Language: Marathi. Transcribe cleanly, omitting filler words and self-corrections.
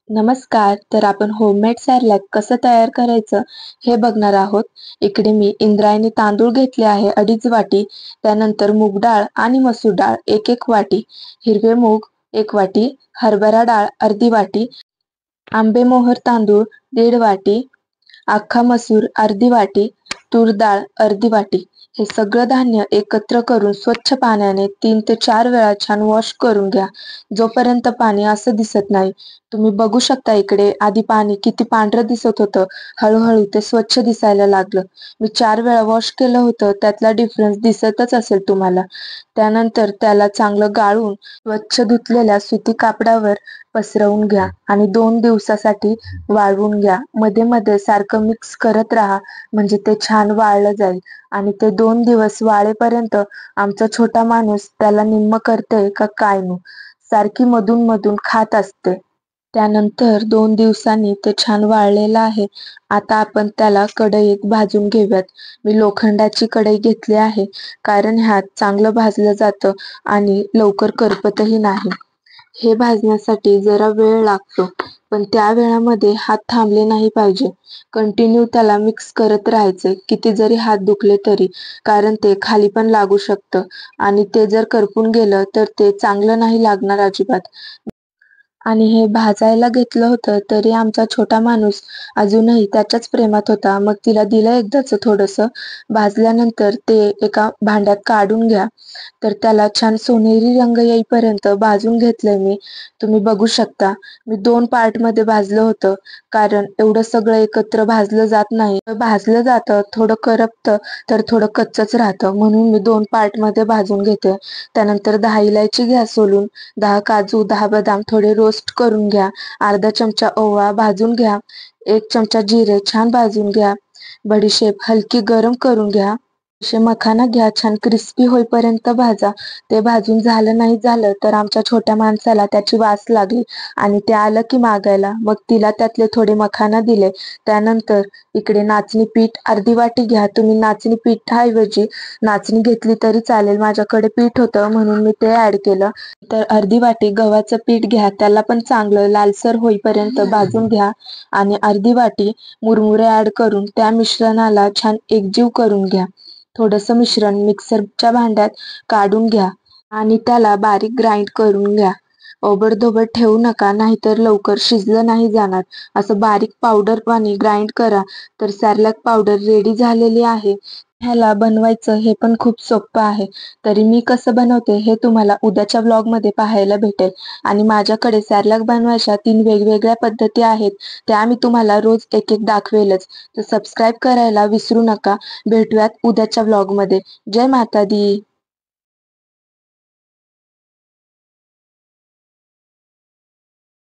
नमस्कार. तर आपण होममेड सॅरलॅक कसं तयार करायचं हे बघणार आहोत. इकडे मी इंद्रायणी तांदूळ घेतले आहे 2.5 वाटी. त्यानंतर मूग डाळ आणि मसूर डाळ 1-1 वाटी, हिरवे मूग 1 वाटी, हरभरा डाळ अर्धी वाटी, आंबेमोहर तांदूळ 1.5 वाटी, अख्खा मसूर अर्धी वाटी, तूर डाळ अर्धी वाटी. हे सगळं धान्य एकत्र करून स्वच्छ पाण्याने 3 ते 4 वेळा छान वॉश करून घ्या. जोपर्यंत पाणी असं दिसत नाही. तुम्ही बघू शकता इकडे आधी पाणी किती पांढरं दिसत होतं. हळूहळू ते स्वच्छ दिसायला लागलं. मी 4 वेळा वॉश केलं होतं. त्यातला डिफरन्स दिसतच असेल तुम्हाला. त्यानंतर त्याला चांगलं गाळून स्वच्छ धुतलेल्या सुती कापडावर पसरवून घ्या आणि 2 दिवसासाठी वाळवून घ्या. मध्ये मध्ये सारखं मिक्स करत राहा म्हणजे ते छान वाळलं जाईल आणि ते 2 दिवस वाळेपर्यंत आमचा छोटा माणूस त्याला निम्म करतंय का काय नु सारखी मधून मधून खात असते. त्यानंतर 2 दिवसांनी ते छान वाळलेलं आहे. आता आपण त्याला कढईत भाजून घेऊयात. मी लोखंडाची कढई घेतली आहे कारण ह्यात चांगलं भाजलं जातं आणि लवकर करपतही नाही. हे भाजण्यासाठी जरा वेळ लागतो, पण त्या वेळामध्ये हात थांबले नाही पाहिजे. कंटिन्यू त्याला मिक्स करत राहायचे, किती जरी हात दुखले तरी, कारण ते खाली पण लागू शकतं आणि ते जर करपून गेलं तर ते चांगलं नाही लागणार अजिबात. आणि हे भाजायला घेतलं होतं तरी आमचा छोटा माणूस अजूनही त्याच्याच प्रेमात होता. मग तिला दिलं एकदाचं थोडंसं. भाजल्यानंतर ते एका भांड्यात काढून घ्या. तर त्याला छान सोनेरी रंग येईपर्यंत भाजून घेतलंय मी. तुम्ही बघू शकता. मी 2 पार्टमध्ये भाजलं होतं कारण एवढं सगळं एकत्र भाजलं जात नाही. भाजलं जातं, थोडं करपतं तर थोडं कच्चंच राहतं. म्हणून मी 2 पार्टमध्ये भाजून घेते. त्यानंतर 10 इलायची घ्या सोलून, 10 काजू, 10 बदाम थोडे रोस्ट करून घ्या. अर्धा चमचा ओवा भाजून घ्या. 1 चमचा जिरे छान भाजून घ्या. बडीशेप हलकी गरम करून घ्या. मखाना घ्या, छान क्रिस्पी होईपर्यंत भाजा. ते भाजून झालं नाही झालं तर आमच्या छोट्या माणसाला त्याची वास लागली आणि ते आलं की मागायला. मग तिला त्यातले थोडे मखाना दिले. त्यानंतर इकडे नाचणी पीठ अर्धी वाटी घ्या. तुम्ही नाचणी पीठाऐवजी नाचणी घेतली तरी चालेल. माझ्याकडे पीठ होतं म्हणून मी ते ॲड केलं. तर अर्धी वाटी गव्हाचं पीठ घ्या. त्याला पण चांगलं लालसर होईपर्यंत भाजून घ्या आणि अर्धी वाटी मुरमुरे ॲड करून त्या मिश्रणाला छान एकजीव करून घ्या. थोडंसं मिश्रण मिक्सरच्या भांड्यात काढून घ्या आणि त्याला बारीक ग्राइंड करून घ्या. ओबडधोबड ठेवू नका, नाहीतर लवकर शिजलं नाही जाणार. असं बारीक पावडरवानी ग्राइंड करा. तर सॅरलॅक पावडर रेडी झालेली आहे. ह्याला बनवायचं हे पण खूप सोपं आहे. तरी मी कसं बनवते हे तुम्हाला उद्याच्या व्लॉगमध्ये पाहायला भेटेल. आणि माझ्याकडे सॅरलॅक बनवायच्या 3 वेगवेगळ्या पद्धती आहेत. त्या मी तुम्हाला रोज एक दाखवेलच. तर सबस्क्राईब करायला विसरू नका. भेटूयात उद्याच्या व्लॉगमध्ये. जय माता दी.